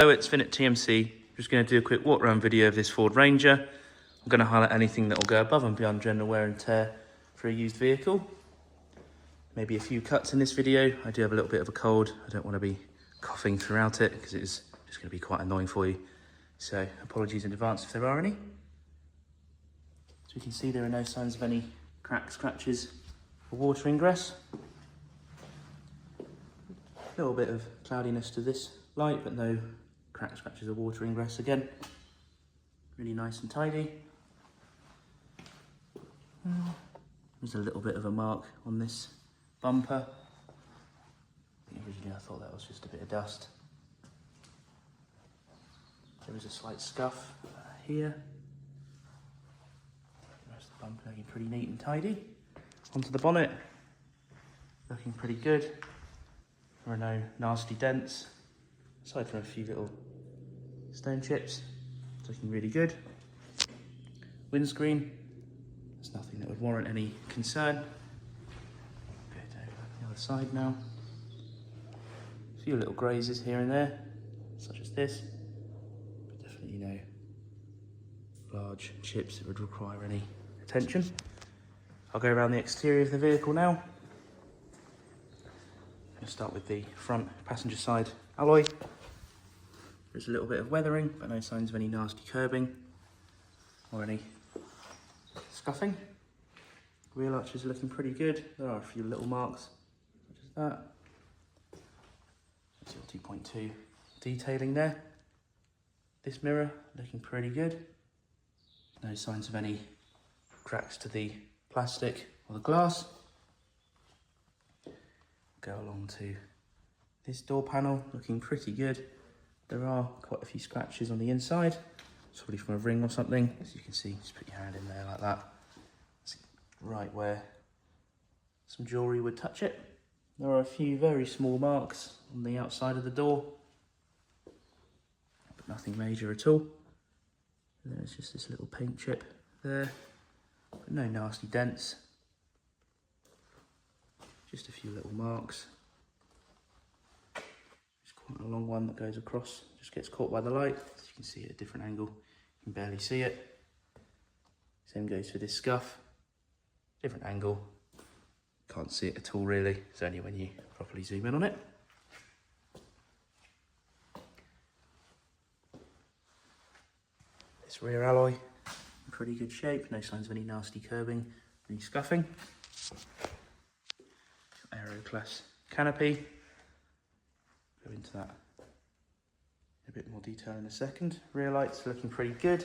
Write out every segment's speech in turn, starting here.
Hello, it's Finn at TMC. Just going to do a quick walk around video of this Ford Ranger. I'm going to highlight anything that will go above and beyond general wear and tear for a used vehicle. Maybe a few cuts in this video. I do have a little bit of a cold. I don't want to be coughing throughout it because it's just going to be quite annoying for you. So apologies in advance if there are any. So you can see there are no signs of any cracks, scratches or water ingress. A little bit of cloudiness to this light, but no cracks, scratches or water ingress again. Really nice and tidy. There's a little bit of a mark on this bumper. Originally I thought that was just a bit of dust. There is a slight scuff here. The rest of the bumper looking pretty neat and tidy. Onto the bonnet, looking pretty good. There are no nasty dents, aside from a few little stone chips. It's looking really good. Windscreen, there's nothing that would warrant any concern. Go down the other side now. A few little grazes here and there, such as this, but definitely no large chips that would require any attention. I'll go around the exterior of the vehicle now. I'm going to start with the front passenger side alloy. There's a little bit of weathering, but no signs of any nasty curbing or any scuffing. Rear arches are looking pretty good. There are a few little marks, such as that. That's your 2.2 detailing there. This mirror looking pretty good. No signs of any cracks to the plastic or the glass. Go along to this door panel, looking pretty good. There are quite a few scratches on the inside. It's probably from a ring or something. As you can see, just put your hand in there like that. It's right where some jewellery would touch it. There are a few very small marks on the outside of the door, but nothing major at all. And there's just this little paint chip there, but no nasty dents. Just a few little marks. Just quite a long one that goes across, just gets caught by the light. As you can see at a different angle, you can barely see it. Same goes for this scuff. Different angle, can't see it at all really. It's only when you properly zoom in on it. This rear alloy, in pretty good shape. No signs of any nasty curbing, any scuffing. Aero class canopy. Go into that in a bit more detail in a second. Rear lights are looking pretty good.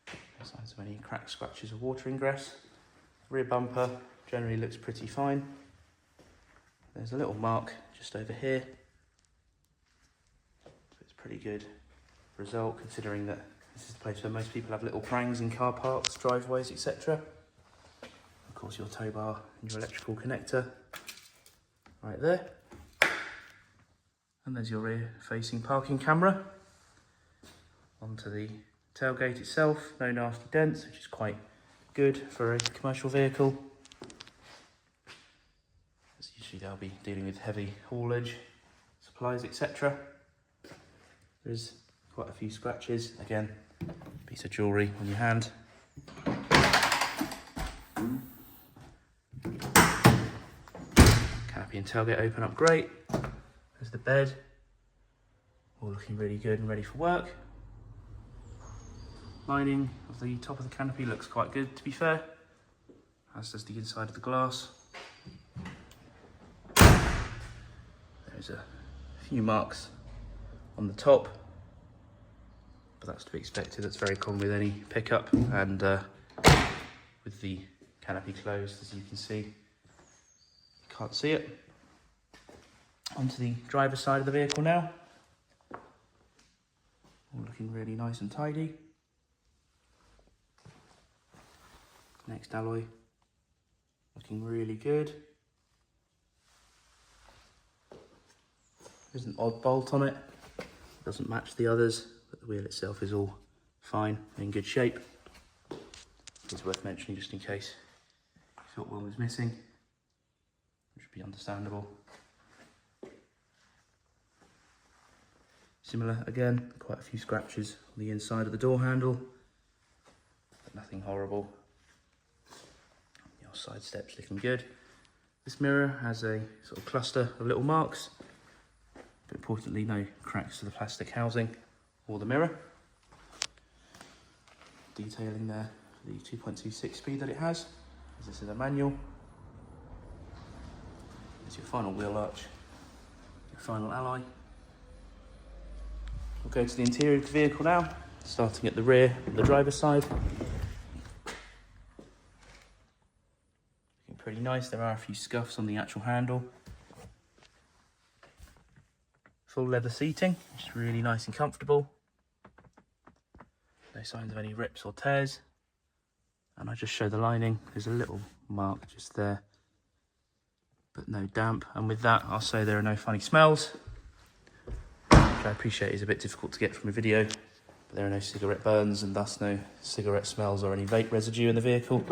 No signs of any cracks, scratches or water ingress. Rear bumper generally looks pretty fine. There's a little mark just over here. So it's pretty good result, considering that this is the place where most people have little prangs in car parks, driveways, etc. Of course, your tow bar and your electrical connector right there. And there's your rear facing parking camera. Onto the tailgate itself, no nasty dents, which is quite good for a commercial vehicle. As usually they'll be dealing with heavy haulage, supplies, etc. There's quite a few scratches. Again, piece of jewellery on your hand. Canopy and tailgate open up great. There's the bed, all looking really good and ready for work. Lining of the top of the canopy looks quite good, to be fair, as does the inside of the glass. There's a few marks on the top, but that's to be expected. That's very common with any pickup, and with the canopy closed, as you can see, you can't see it. Onto the driver's side of the vehicle now. All looking really nice and tidy. Next alloy, looking really good. There's an odd bolt on it. It doesn't match the others, but the wheel itself is all fine and in good shape. It's worth mentioning just in case you thought one was missing, which would be understandable. Similar again, quite a few scratches on the inside of the door handle, but nothing horrible. Your side step's looking good. This mirror has a sort of cluster of little marks, but importantly no cracks to the plastic housing or the mirror. Detailing there, the 2.26 speed that it has, as this is a manual. There's your final wheel arch, your final alloy. We'll go to the interior of the vehicle now, starting at the rear on the driver's side. Looking pretty nice, there are a few scuffs on the actual handle. Full leather seating, which is really nice and comfortable. No signs of any rips or tears. And I just show the lining, there's a little mark just there, but no damp. And with that, I'll say there are no funny smells, which I appreciate is a bit difficult to get from a video, but there are no cigarette burns and thus no cigarette smells or any vape residue in the vehicle.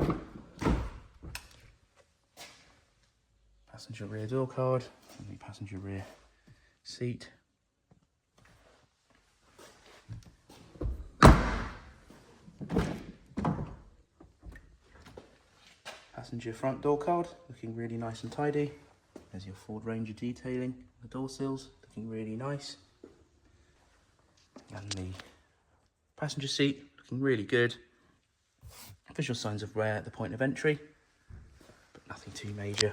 Passenger rear door card and the passenger rear seat. Passenger front door card, looking really nice and tidy. There's your Ford Ranger detailing, the door sills, looking really nice. And the passenger seat, looking really good. Visual signs of wear at the point of entry, but nothing too major.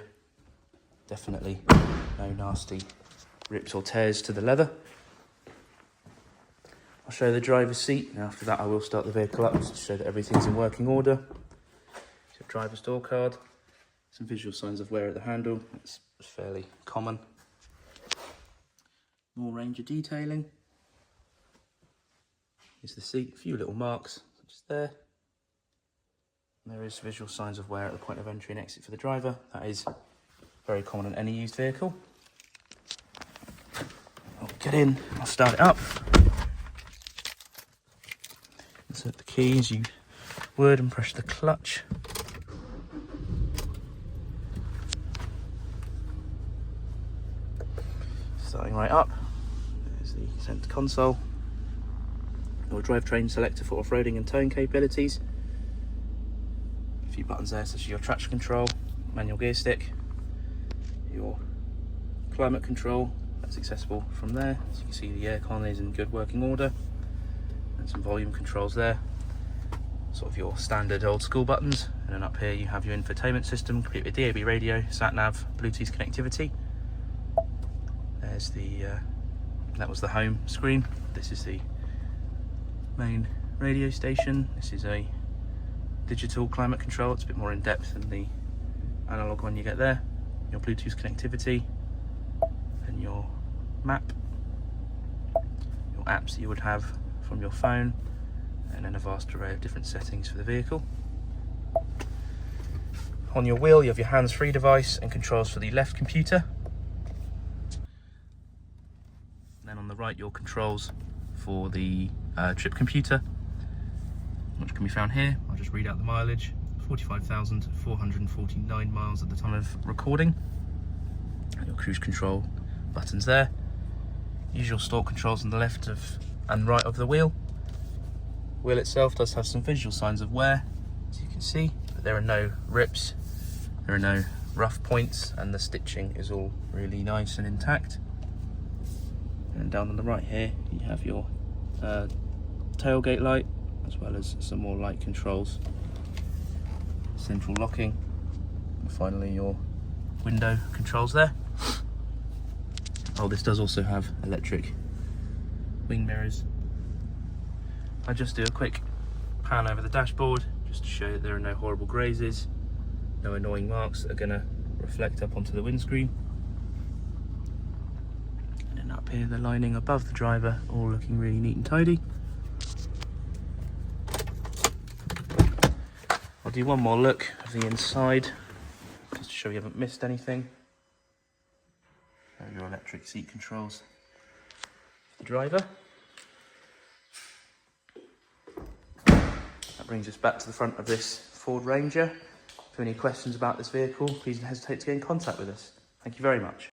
Definitely no nasty rips or tears to the leather. I'll show the driver's seat, and after that I will start the vehicle up just to show that everything's in working order. So driver's door card, some visual signs of wear at the handle, it's fairly common. More Ranger detailing. Here's the seat, a few little marks just there. And there is visual signs of wear at the point of entry and exit for the driver. That is very common in any used vehicle. I'll get in, I'll start it up. Insert the key as you would and press the clutch. Starting right up, there's the centre console. Your drivetrain selector for off-roading and towing capabilities. A few buttons there such as your traction control, manual gear stick, your climate control, that's accessible from there. As you can see, the aircon is in good working order, and some volume controls there. Sort of your standard old school buttons, and then up here you have your infotainment system, complete with DAB radio, sat nav, Bluetooth connectivity. There's the that was the home screen. This is the main radio station. This is a digital climate control. It's a bit more in depth than the analog one you get there. Your Bluetooth connectivity and your map, your apps that you would have from your phone, and then a vast array of different settings for the vehicle. On your wheel you have your hands-free device and controls for the left computer. And then on the right your controls for the trip computer, which can be found here. I'll just read out the mileage: 45,449 miles at the time of recording. And your cruise control buttons there. Usual store controls on the left and right of the wheel. Wheel itself does have some visual signs of wear, as you can see, but there are no rips, there are no rough points, and the stitching is all really nice and intact. And down on the right here you have your tailgate light, as well as some more light controls, central locking, and finally your window controls there. Oh, this does also have electric wing mirrors. I just do a quick pan over the dashboard just to show that there are no horrible grazes, no annoying marks that are going to reflect up onto the windscreen. And then up here the lining above the driver, all looking really neat and tidy. I'll do one more look of the inside just to show you haven't missed anything. There are your electric seat controls for the driver. That brings us back to the front of this Ford Ranger. If you have any questions about this vehicle, please don't hesitate to get in contact with us. Thank you very much.